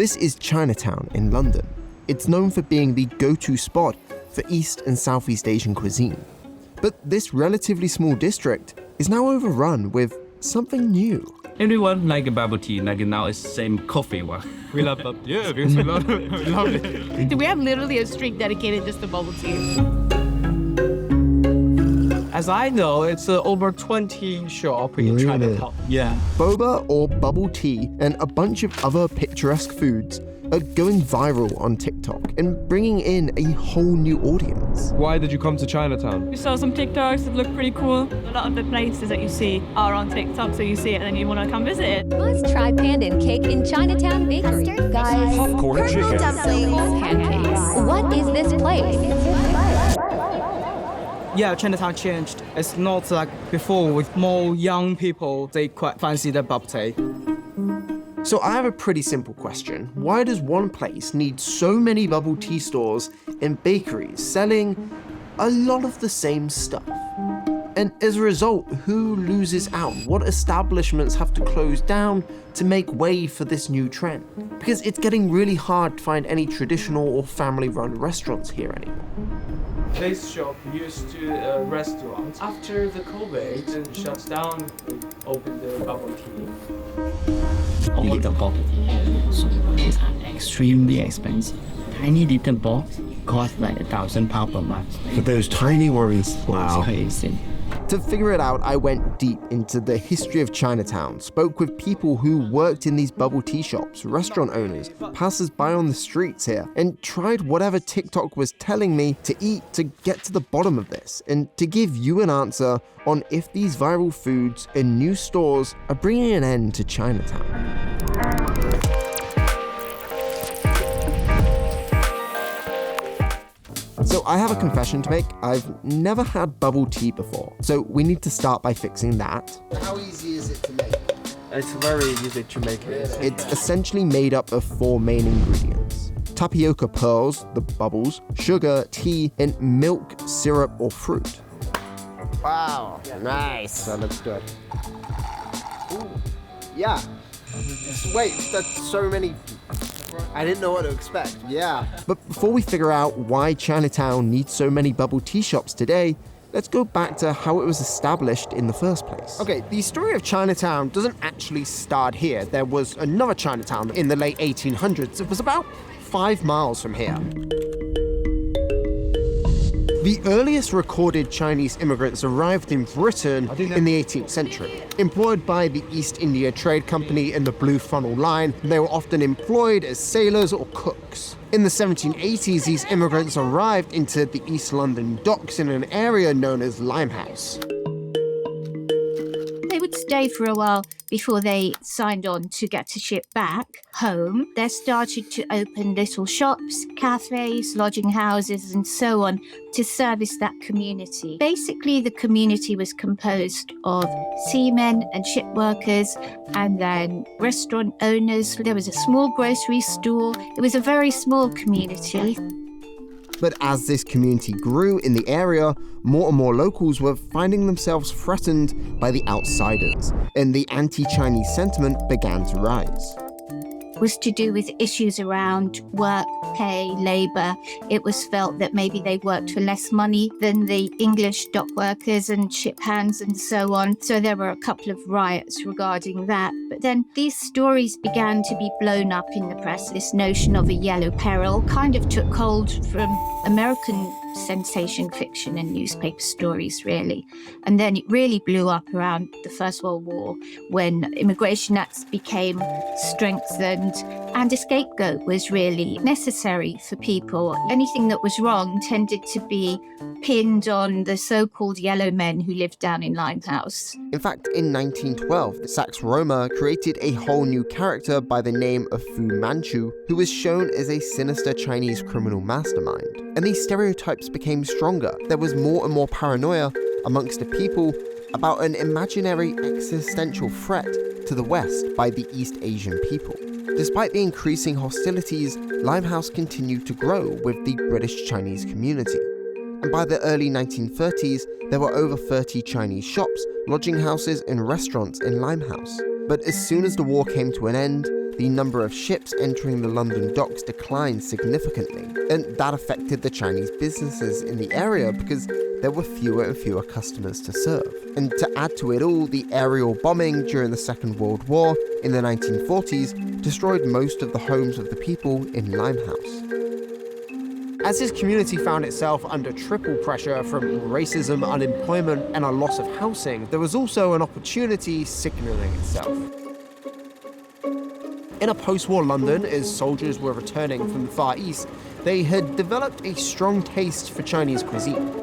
This is Chinatown in London. It's known for being the go-to spot for East and Southeast Asian cuisine. But this relatively small district is now overrun with something new. Everyone like a bubble tea, like now it's the same coffee one. We love bubble tea. Yeah, because we love it. We have literally a street dedicated just to bubble tea. As I know, it's over 20 shops in Chinatown. Yeah. Boba or bubble tea and a bunch of other picturesque foods are going viral on TikTok and bringing in a whole new audience. Why did you come to Chinatown? We saw some TikToks that look pretty cool. A lot of the places that you see are on TikTok, so you see it and then you want to come visit it. Must try pandan cake in Chinatown Bakery. Guys, Popcorn and chicken. dumplings, pancakes. What is this place? Yeah, Chinatown changed. It's not like before with more young people, they quite fancy the bubble tea. So I have a pretty simple question. Why does one place need so many bubble tea stores and bakeries selling a lot of the same stuff? And as a result, who loses out? What establishments have to close down to make way for this new trend? Because it's getting really hard to find any traditional or family-run restaurants here anymore. This shop used to a restaurant. After the COVID and shut down, we opened the bubble tea. All the bubble tea so it's extremely expensive. Tiny little box costs like £1,000 per month. For those tiny ones, wow. It's crazy. To figure it out, I went deep into the history of Chinatown, spoke with people who worked in these bubble tea shops, restaurant owners, passers-by on the streets here, and tried whatever TikTok was telling me to eat to get to the bottom of this, and to give you an answer on if these viral foods and new stores are bringing an end to Chinatown. So I have a confession to make. I've never had bubble tea before, so we need to start by fixing that. How easy is it to make? It's very easy to make it. It's essentially made up of 4 main ingredients: tapioca pearls, the bubbles, sugar, tea, and milk, syrup, or fruit. Wow, nice. That looks good. Ooh, yeah. Wait, that's so many. I didn't know what to expect. Yeah. But before we figure out why Chinatown needs so many bubble tea shops today, let's go back to how it was established in the first place. Okay, the story of Chinatown doesn't actually start here. There was another Chinatown in the late 1800s. It was about 5 miles from here. The earliest recorded Chinese immigrants arrived in Britain in the 18th century. Employed by the East India Trade Company and the Blue Funnel Line, they were often employed as sailors or cooks. In the 1780s, these immigrants arrived into the East London docks in an area known as Limehouse. They would stay for a while before they signed on to get a ship back home. They started to open little shops, cafes, lodging houses, and so on to service that community. Basically, the community was composed of seamen and ship workers, and then restaurant owners. There was a small grocery store. It was a very small community. But as this community grew in the area, more and more locals were finding themselves threatened by the outsiders, and the anti-Chinese sentiment began to rise. Was to do with issues around work, pay, labour. It was felt that maybe they worked for less money than the English dock workers and ship hands and so on. So there were a couple of riots regarding that. But then these stories began to be blown up in the press. This notion of a yellow peril kind of took hold from American sensation fiction and newspaper stories, really. And then it really blew up around the First World War when immigration acts became strengthened and a scapegoat was really necessary for people. Anything that was wrong tended to be pinned on the so-called yellow men who lived down in Limehouse. In fact, in 1912, Sax Rohmer created a whole new character by the name of Fu Manchu, who was shown as a sinister Chinese criminal mastermind. And these stereotypes became stronger. There was more and more paranoia amongst the people about an imaginary existential threat to the West by the East Asian people. Despite the increasing hostilities, Limehouse continued to grow with the British-Chinese community. And by the early 1930s, there were over 30 Chinese shops, lodging houses, and restaurants in Limehouse. But as soon as the war came to an end, the number of ships entering the London docks declined significantly, and that affected the Chinese businesses in the area because there were fewer and fewer customers to serve. And to add to it all, the aerial bombing during the Second World War in the 1940s destroyed most of the homes of the people in Limehouse. As his community found itself under triple pressure from racism, unemployment, and a loss of housing, there was also an opportunity signaling itself. In a post-war London, as soldiers were returning from the Far East, they had developed a strong taste for Chinese cuisine.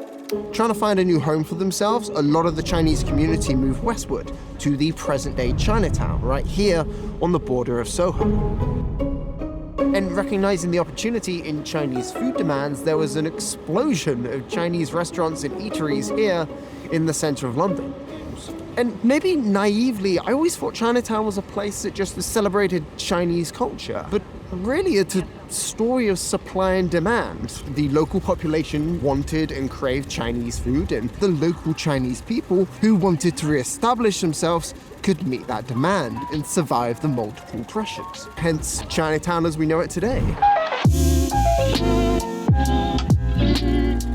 Trying to find a new home for themselves, a lot of the Chinese community moved westward to the present-day Chinatown, right here on the border of Soho. And recognizing the opportunity in Chinese food demands, there was an explosion of Chinese restaurants and eateries here in the center of London. And maybe naively, I always thought Chinatown was a place that just celebrated Chinese culture. But really, it's a story of supply and demand. The local population wanted and craved Chinese food, and the local Chinese people who wanted to re-establish themselves could meet that demand and survive the multiple pressures. Hence, Chinatown as we know it today.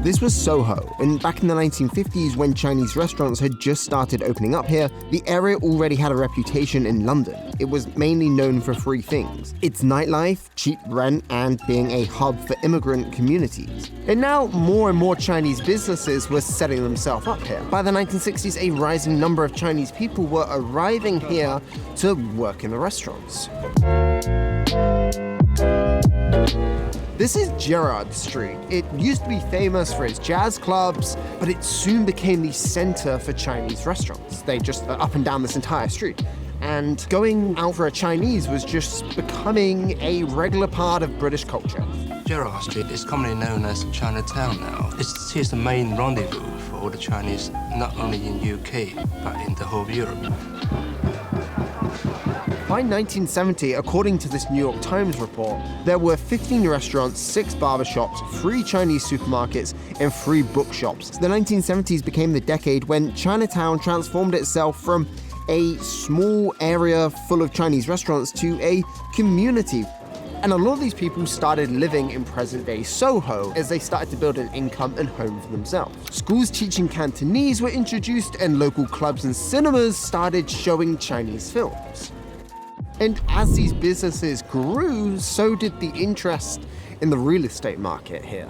This was Soho, and back in the 1950s when Chinese restaurants had just started opening up here, the area already had a reputation in London. It was mainly known for three things: its nightlife, cheap rent, and being a hub for immigrant communities. And now more and more Chinese businesses were setting themselves up here. By the 1960s, a rising number of Chinese people were arriving here to work in the restaurants. This is Gerrard Street. It used to be famous for its jazz clubs, but it soon became the center for Chinese restaurants. They just up and down this entire street. And going out for a Chinese was just becoming a regular part of British culture. Gerrard Street is commonly known as Chinatown now. It's the main rendezvous for all the Chinese, not only in UK, but in the whole of Europe. By 1970, according to this New York Times report, there were 15 restaurants, 6 barbershops, 3 Chinese supermarkets, and 3 bookshops. The 1970s became the decade when Chinatown transformed itself from a small area full of Chinese restaurants to a community. And a lot of these people started living in present-day Soho as they started to build an income and home for themselves. Schools teaching Cantonese were introduced, and local clubs and cinemas started showing Chinese films. And as these businesses grew, so did the interest in the real estate market here.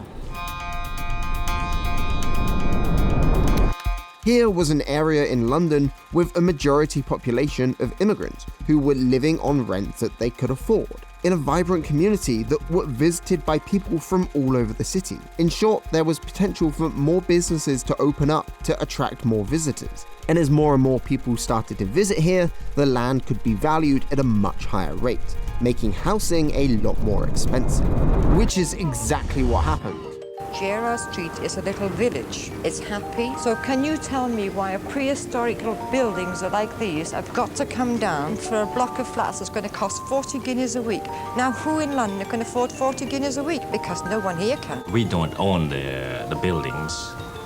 Here was an area in London with a majority population of immigrants who were living on rents that they could afford, in a vibrant community that were visited by people from all over the city. In short, there was potential for more businesses to open up to attract more visitors. And as more and more people started to visit here, the land could be valued at a much higher rate, making housing a lot more expensive. Which is exactly what happened. Gerrard Street is a little village. It's happy. So can you tell me why a prehistorical buildings like these have got to come down for a block of flats that's going to cost 40 guineas a week? Now, who in London can afford 40 guineas a week? Because no one here can. We don't own the buildings.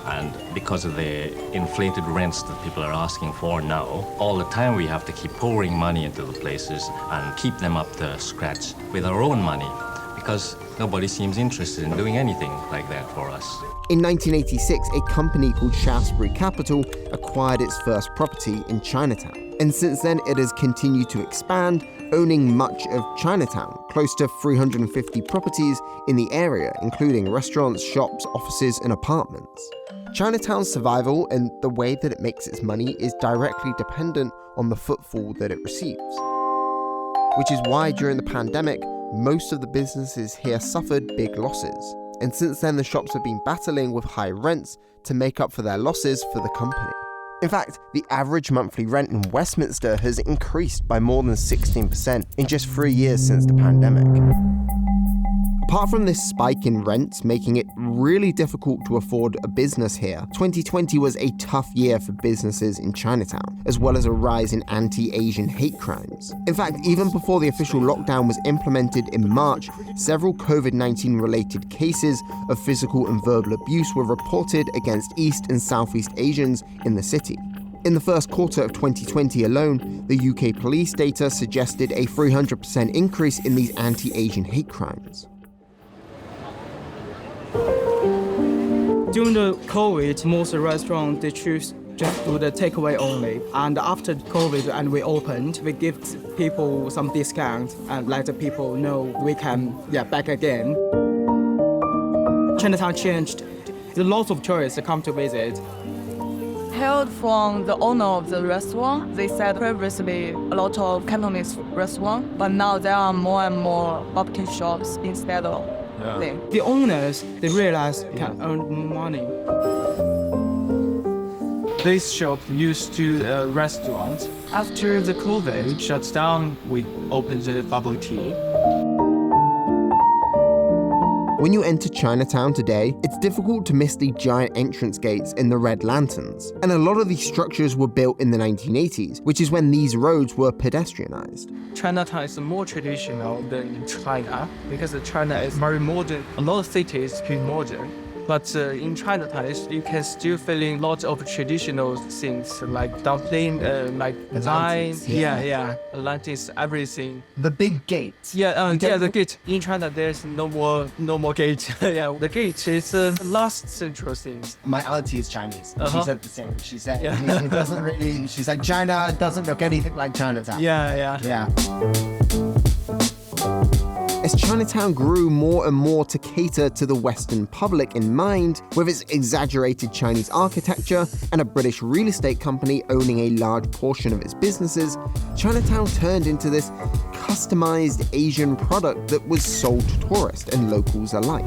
And because of the inflated rents that people are asking for now, all the time we have to keep pouring money into the places and keep them up to scratch with our own money, because nobody seems interested in doing anything like that for us. In 1986, a company called Shaftesbury Capital acquired its first property in Chinatown. And since then, it has continued to expand, owning much of Chinatown, close to 350 properties in the area, including restaurants, shops, offices, and apartments. Chinatown's survival and the way that it makes its money is directly dependent on the footfall that it receives. Which is why during the pandemic, most of the businesses here suffered big losses. And since then, the shops have been battling with high rents to make up for their losses for the company. In fact, the average monthly rent in Westminster has increased by more than 16% in just 3 years since the pandemic. Apart from this spike in rents making it really difficult to afford a business here, 2020 was a tough year for businesses in Chinatown, as well as a rise in anti-Asian hate crimes. In fact, even before the official lockdown was implemented in March, several COVID-19 related cases of physical and verbal abuse were reported against East and Southeast Asians in the city. In the first quarter of 2020 alone, the UK police data suggested a 300% increase in these anti-Asian hate crimes. During the COVID, most restaurants, they choose just do the takeaway only. And after COVID and we opened, we give people some discounts and let the people know we can back again. Chinatown changed. There's lots of tourists that come to visit. Heard from the owner of the restaurant, they said previously a lot of Cantonese restaurants, but now there are more and more barbecue shops instead of them. The owners, they realize they can earn money. This shop used to be a restaurant. After the COVID shut down, we opened the bubble tea. When you enter Chinatown today, it's difficult to miss the giant entrance gates and the red lanterns. And a lot of these structures were built in the 1980s, which is when these roads were pedestrianized. Chinatown is more traditional than China because China is very modern. A lot of cities are pretty modern. But in Chinatown, you can still feel lots of traditional things like dumpling, like wine, Atlantis, everything. The big gate. The gate. In China, there's no more gate. The gate is the last central thing. My auntie is Chinese. She said the same. She said it doesn't really. She's like, China doesn't look anything like Chinatown. Yeah. As Chinatown grew more and more to cater to the Western public in mind, with its exaggerated Chinese architecture and a British real estate company owning a large portion of its businesses, Chinatown turned into this customized Asian product that was sold to tourists and locals alike.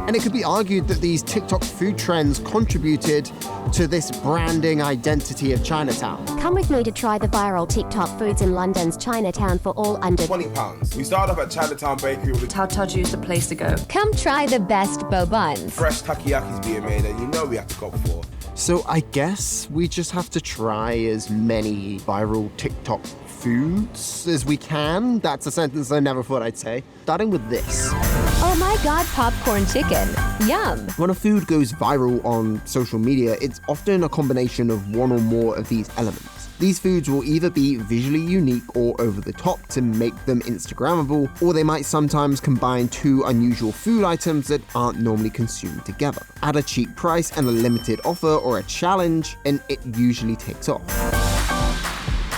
And it could be argued that these TikTok food trends contributed to this branding identity of Chinatown. Come with me to try the viral TikTok foods in London's Chinatown for all under £20. We started off at Chinatown Bakery. Taotaoju is the place to go. Come try the best bo buns. Fresh takoyaki's being made, and you know we have to go for. So I guess we just have to try as many viral TikTok foods as we can. That's a sentence I never thought I'd say. Starting with this. Oh my god, popcorn chicken. Yum. When a food goes viral on social media, it's often a combination of one or more of these elements. These foods will either be visually unique or over the top to make them Instagrammable, or they might sometimes combine two unusual food items that aren't normally consumed together. Add a cheap price and a limited offer or a challenge, and it usually takes off.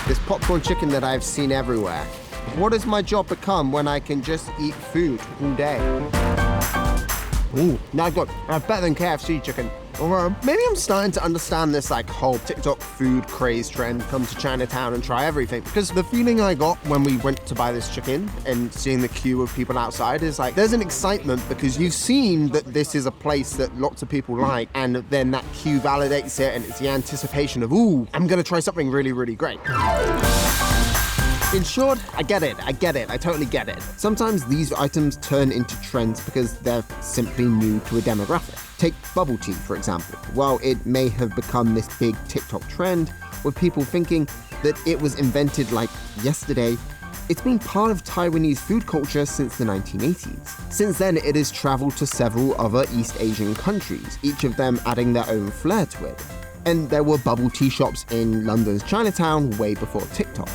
This popcorn chicken that I've seen everywhere. What does my job become when I can just eat food all day? Ooh, not good. Better than KFC chicken. Or maybe I'm starting to understand this whole TikTok food craze trend, come to Chinatown and try everything. Because the feeling I got when we went to buy this chicken and seeing the queue of people outside is there's an excitement because you've seen that this is a place that lots of people like, and then that queue validates it and it's the anticipation of, ooh, I'm gonna try something really, really great. In short, I get it, I totally get it. Sometimes these items turn into trends because they're simply new to a demographic. Take bubble tea, for example. While it may have become this big TikTok trend, with people thinking that it was invented yesterday, it's been part of Taiwanese food culture since the 1980s. Since then, it has traveled to several other East Asian countries, each of them adding their own flair to it. And there were bubble tea shops in London's Chinatown way before TikTok.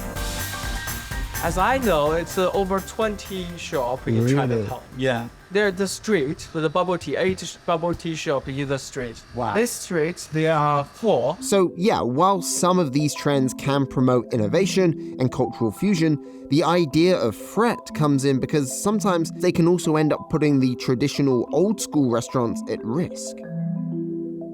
As I know, it's over 20 shops in Chinatown. Yeah. There's the street, the bubble tea, 8 bubble tea shops in the street. Wow. This street, there are 4. So yeah, while some of these trends can promote innovation and cultural fusion, the idea of threat comes in because sometimes they can also end up putting the traditional old school restaurants at risk.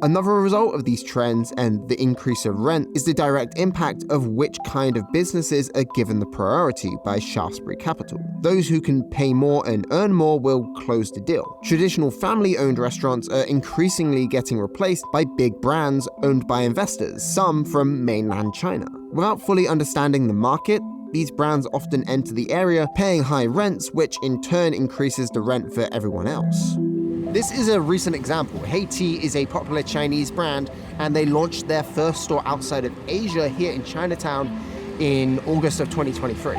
Another result of these trends and the increase of rent is the direct impact of which kind of businesses are given the priority by Shaftesbury Capital. Those who can pay more and earn more will close the deal. Traditional family-owned restaurants are increasingly getting replaced by big brands owned by investors, some from mainland China. Without fully understanding the market, these brands often enter the area paying high rents, which in turn increases the rent for everyone else. This is a recent example. Hey Tea is a popular Chinese brand, and they launched their first store outside of Asia here in Chinatown in August of 2023.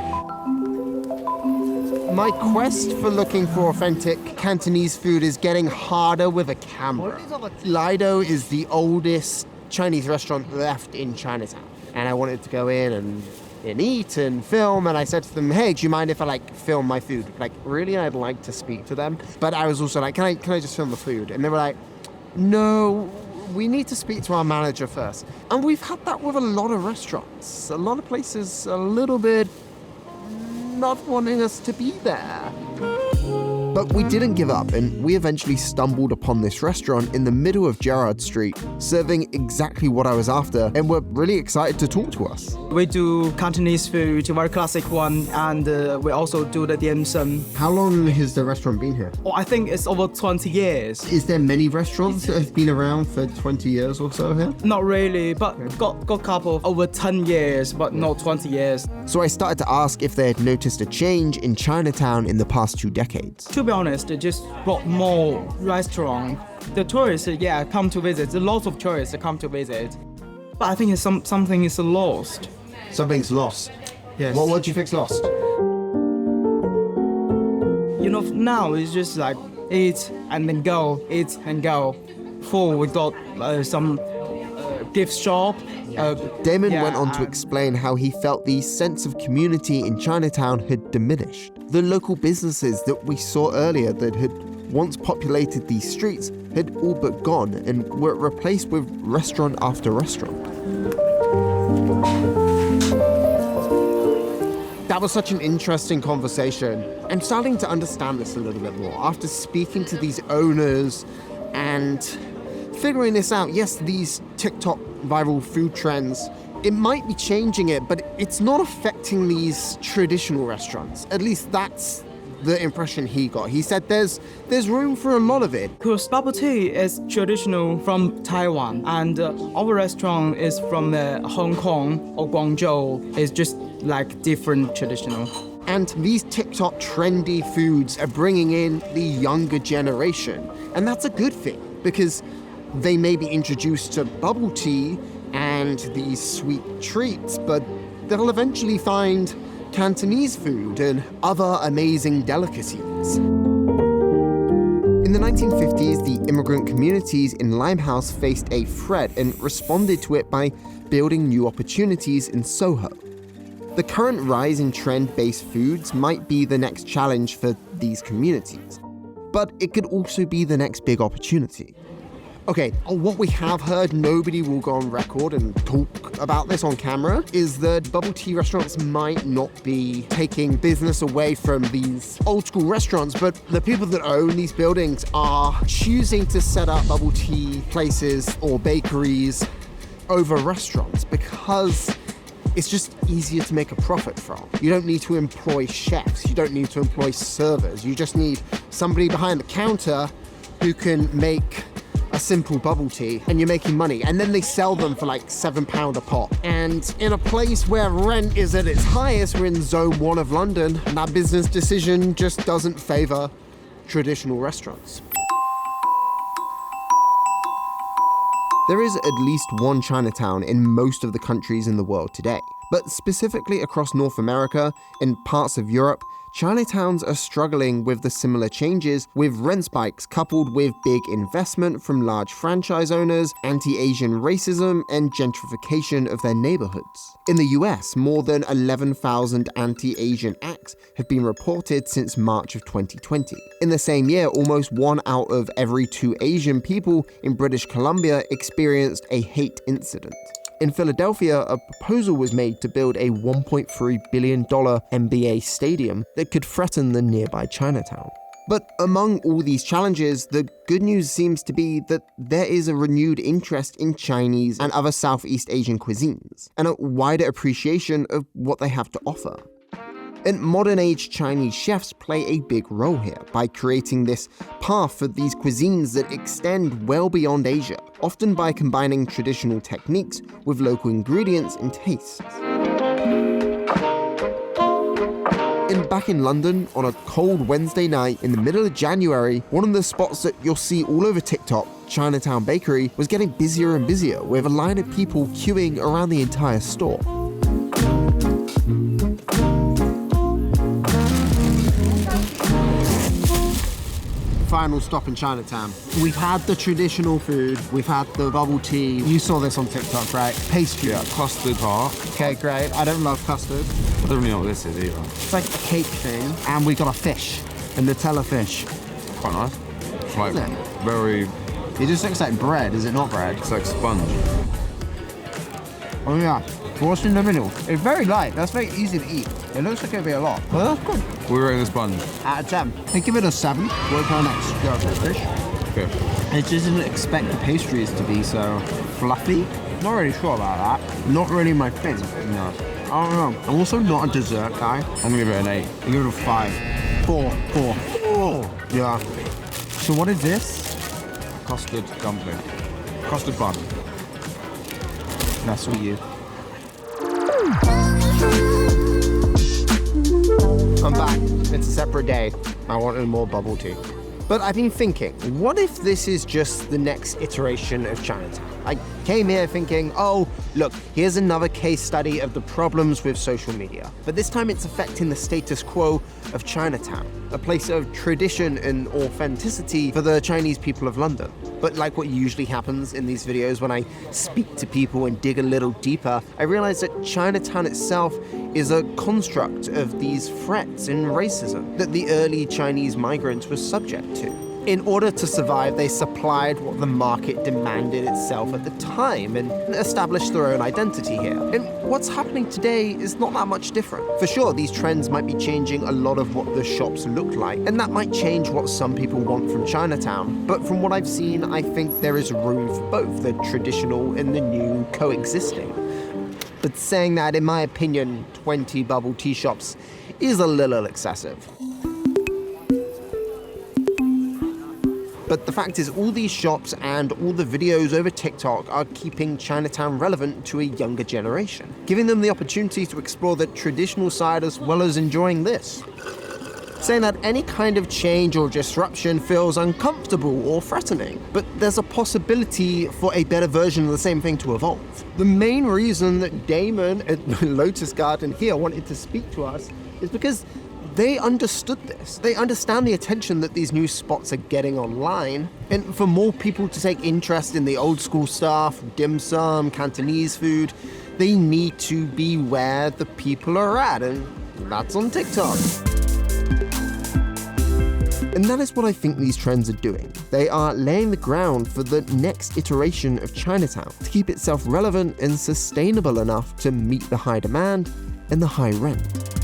My quest for looking for authentic Cantonese food is getting harder with a camera. Lido is the oldest Chinese restaurant left in Chinatown. And I wanted to go in and eat and film, and I said to them, hey, do you mind if I film my food? Really, I'd like to speak to them. But I was also like, can I just film the food? And they were like, no, we need to speak to our manager first. And we've had that with a lot of restaurants. A lot of places a little bit not wanting us to be there. But we didn't give up, and we eventually stumbled upon this restaurant in the middle of Gerrard Street, serving exactly what I was after, and were really excited to talk to us. We do Cantonese food, a very classic one, and we also do the dim sum. How long has the restaurant been here? Oh, I think it's over 20 years. Is there many restaurants that have been around for 20 years or so here? Not really, but got a couple over 10 years, but not 20 years. So I started to ask if they had noticed a change in Chinatown in the past 2 decades. To be honest, they just brought more restaurants. The tourists, come to visit. There's lots of tourists that come to visit. But I think something is lost. Something's lost? Yes. What do you think's lost? Now it's just eat and then go, eat and go. Before we got some gift shop. Damon went on to explain how he felt the sense of community in Chinatown had diminished. The local businesses that we saw earlier that had once populated these streets had all but gone and were replaced with restaurant after restaurant. That was such an interesting conversation. I'm starting to understand this a little bit more after speaking to these owners and figuring this out. Yes, these TikTok viral food trends, it might be changing it, but it's not affecting these traditional restaurants. At least that's the impression he got. He said there's room for a lot of it. Because bubble tea is traditional from Taiwan, and our restaurant is from Hong Kong or Guangzhou. It's just different traditional. And these TikTok trendy foods are bringing in the younger generation. And that's a good thing, because they may be introduced to bubble tea and these sweet treats, but they'll eventually find Cantonese food and other amazing delicacies. In the 1950s, the immigrant communities in Limehouse faced a threat and responded to it by building new opportunities in Soho. The current rise in trend-based foods might be the next challenge for these communities, but it could also be the next big opportunity. Okay, what we have heard, nobody will go on record and talk about this on camera, is that bubble tea restaurants might not be taking business away from these old school restaurants, but the people that own these buildings are choosing to set up bubble tea places or bakeries over restaurants because it's just easier to make a profit from. You don't need to employ chefs, you don't need to employ servers, you just need somebody behind the counter who can make a simple bubble tea, and you're making money. And then they sell them for £7 a pop. And in a place where rent is at its highest, we're in Zone 1 of London, and that business decision just doesn't favor traditional restaurants. There is at least one Chinatown in most of the countries in the world today. But specifically across North America and parts of Europe, Chinatowns are struggling with the similar changes, with rent spikes coupled with big investment from large franchise owners, anti-Asian racism, and gentrification of their neighborhoods. In the US, more than 11,000 anti-Asian acts have been reported since March of 2020. In the same year, almost 1 out of every 2 Asian people in British Columbia experienced a hate incident. In Philadelphia, a proposal was made to build a $1.3 billion NBA stadium that could threaten the nearby Chinatown. But among all these challenges, the good news seems to be that there is a renewed interest in Chinese and other Southeast Asian cuisines, and a wider appreciation of what they have to offer. And modern-age Chinese chefs play a big role here by creating this path for these cuisines that extend well beyond Asia, often by combining traditional techniques with local ingredients and tastes. And back in London, on a cold Wednesday night in the middle of January, one of the spots that you'll see all over TikTok, Chinatown Bakery, was getting busier and busier, with a line of people queuing around the entire store. final stop in Chinatown. We've had the traditional food, we've had the bubble tea. You saw this on TikTok, right? Pastry. Yeah, custard heart. Okay, great. I don't love custard. I don't really know what this is either. It's like a cake thing. And we got a fish, a Nutella fish. Quite nice. It's like Is it? very... It just looks like bread, is it not bread? It's like sponge. Oh yeah. What's in the middle? It's very light. That's very easy to eat. It looks like it'll be a lot. Well, that's good. We're rating the sponge. Out of 10. I give it a 7. What's our next go for fish? Fish. I just didn't expect the pastries to be so fluffy. Not really sure about that. Not really my thing. No. I don't know. I'm also not a dessert guy. I'm gonna give it an 8. I give it a 5. 4. Oh. Yeah. So what is this? Custard dumpling. Custard bun. That's for you. I'm back. It's a separate day. I wanted more bubble tea. But I've been thinking, what if this is just the next iteration of Chinatown? I came here thinking, oh, look, here's another case study of the problems with social media. But this time it's affecting the status quo of Chinatown, a place of tradition and authenticity for the Chinese people of London. But like what usually happens in these videos, when I speak to people and dig a little deeper, I realize that Chinatown itself is a construct of these threats and racism that the early Chinese migrants were subject to. In order to survive, they supplied what the market demanded itself at the time and established their own identity here. And what's happening today is not that much different. For sure, these trends might be changing a lot of what the shops look like, and that might change what some people want from Chinatown. But from what I've seen, I think there is room for both the traditional and the new coexisting. But saying that, in my opinion, 20 bubble tea shops is a little excessive. But the fact is, all these shops and all the videos over TikTok are keeping Chinatown relevant to a younger generation, giving them the opportunity to explore the traditional side as well as enjoying this. Saying that any kind of change or disruption feels uncomfortable or threatening, but there's a possibility for a better version of the same thing to evolve. The main reason that Damon at Lotus Garden here wanted to speak to us is because they understood this. They understand the attention that these new spots are getting online. And for more people to take interest in the old school stuff, dim sum, Cantonese food, they need to be where the people are at, and that's on TikTok. And that is what I think these trends are doing. They are laying the ground for the next iteration of Chinatown to keep itself relevant and sustainable enough to meet the high demand and the high rent.